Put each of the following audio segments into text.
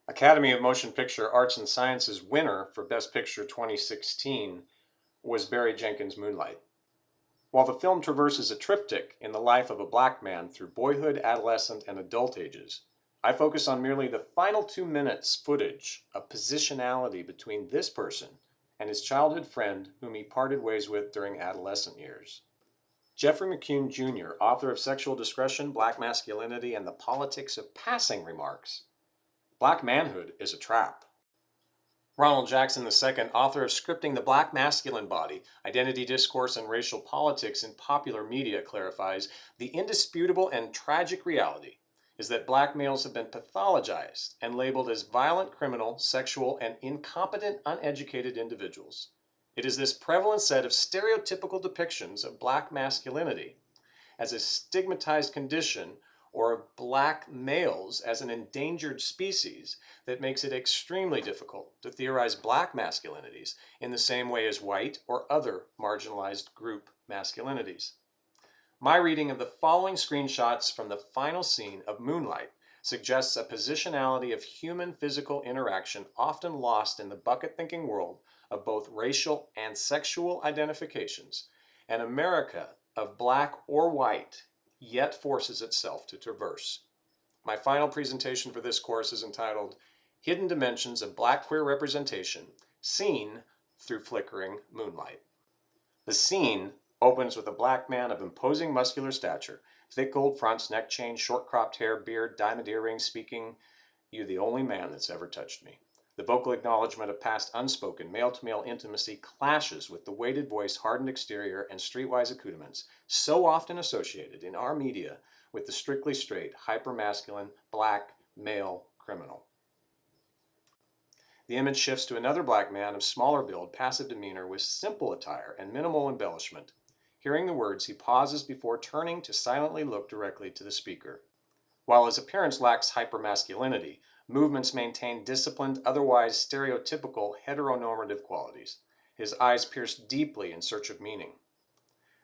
Academy of Motion Picture Arts and Sciences winner for Best Picture 2016 was Barry Jenkins' Moonlight. While the film traverses a triptych in the life of a black man through boyhood, adolescent, and adult ages, I focus on merely the final 2 minutes footage of positionality between this person and his childhood friend whom he parted ways with during adolescent years. Jeffrey McCune Jr., author of Sexual Discretion, Black Masculinity, and the Politics of Passing, remarks, "Black manhood is a trap." Ronald Jackson II, author of Scripting the Black Masculine Body, Identity Discourse and Racial Politics in Popular Media, clarifies, "The indisputable and tragic reality is that black males have been pathologized and labeled as violent, criminal, sexual, and incompetent, uneducated individuals. It is this prevalent set of stereotypical depictions of black masculinity as a stigmatized condition or of black males as an endangered species that makes it extremely difficult to theorize black masculinities in the same way as white or other marginalized group masculinities." My reading of the following screenshots from the final scene of Moonlight suggests a positionality of human physical interaction often lost in the bucket-thinking world of both racial and sexual identifications, an America of black or white yet forces itself to traverse. My final presentation for this course is entitled Hidden Dimensions of Black Queer Representation, Seen Through Flickering Moonlight. The scene opens with a black man of imposing muscular stature, thick gold fronts, neck chain, short cropped hair, beard, diamond earrings, speaking, "You're the only man that's ever touched me." The vocal acknowledgement of past unspoken male-to-male intimacy clashes with the weighted voice, hardened exterior, and streetwise accoutrements so often associated in our media with the strictly straight, hyper-masculine, black, male criminal. The image shifts to another black man of smaller build, passive demeanor, with simple attire and minimal embellishment. Hearing the words, he pauses before turning to silently look directly to the speaker. While his appearance lacks hypermasculinity, movements maintain disciplined, otherwise stereotypical heteronormative qualities. His eyes pierce deeply in search of meaning.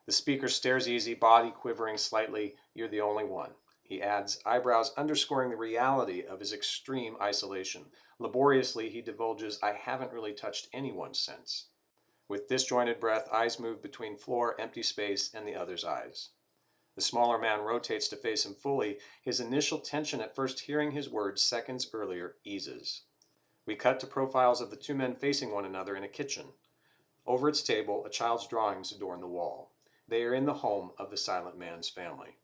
The speaker stares easy, body quivering slightly, "You're the only one." He adds, eyebrows underscoring the reality of his extreme isolation. Laboriously, he divulges, "I haven't really touched anyone since." With disjointed breath, eyes move between floor, empty space, and the other's eyes. The smaller man rotates to face him fully. His initial tension at first hearing his words seconds earlier eases. We cut to profiles of the two men facing one another in a kitchen. Over its table, a child's drawings adorn the wall. They are in the home of the silent man's family.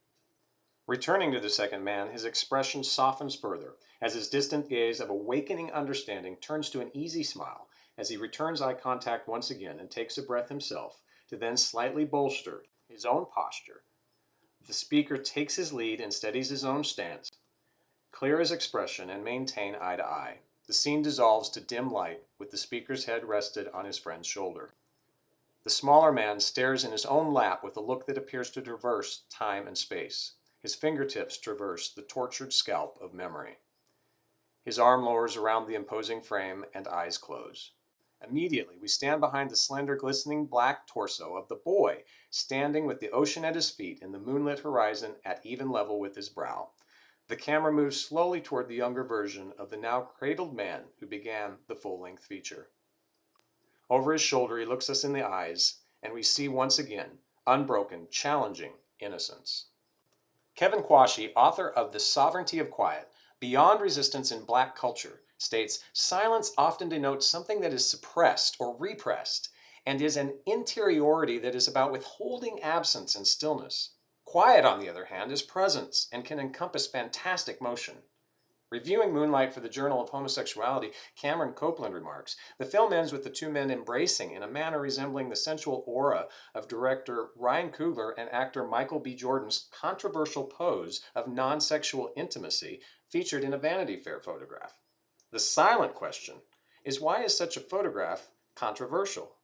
Returning to the second man, his expression softens further, as his distant gaze of awakening understanding turns to an easy smile, as he returns eye contact once again and takes a breath himself, to then slightly bolster his own posture. The speaker takes his lead and steadies his own stance, clear his expression, and maintain eye to eye. The scene dissolves to dim light, with the speaker's head rested on his friend's shoulder. The smaller man stares in his own lap with a look that appears to traverse time and space. His fingertips traverse the tortured scalp of memory. His arm lowers around the imposing frame and eyes close. Immediately, we stand behind the slender, glistening black torso of the boy, standing with the ocean at his feet and the moonlit horizon at even level with his brow. The camera moves slowly toward the younger version of the now cradled man who began the full-length feature. Over his shoulder, he looks us in the eyes, and we see once again unbroken, challenging innocence. Kevin Quashie, author of The Sovereignty of Quiet, Beyond Resistance in Black Culture, states, "Silence often denotes something that is suppressed or repressed, and is an interiority that is about withholding absence and stillness. Quiet, on the other hand, is presence and can encompass fantastic motion." Reviewing Moonlight for the Journal of Homosexuality, Cameron Copeland remarks, "The film ends with the two men embracing in a manner resembling the sensual aura of director Ryan Coogler and actor Michael B. Jordan's controversial pose of non-sexual intimacy featured in a Vanity Fair photograph. The silent question is, why is such a photograph controversial?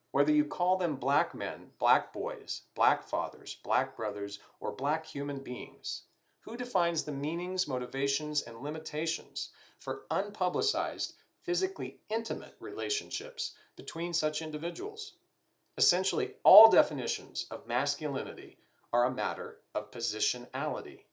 Whether you call them black men, black boys, black fathers, black brothers, or black human beings, who defines the meanings, motivations, and limitations for unpublicized, physically intimate relationships between such individuals? Essentially, all definitions of masculinity are a matter of positionality.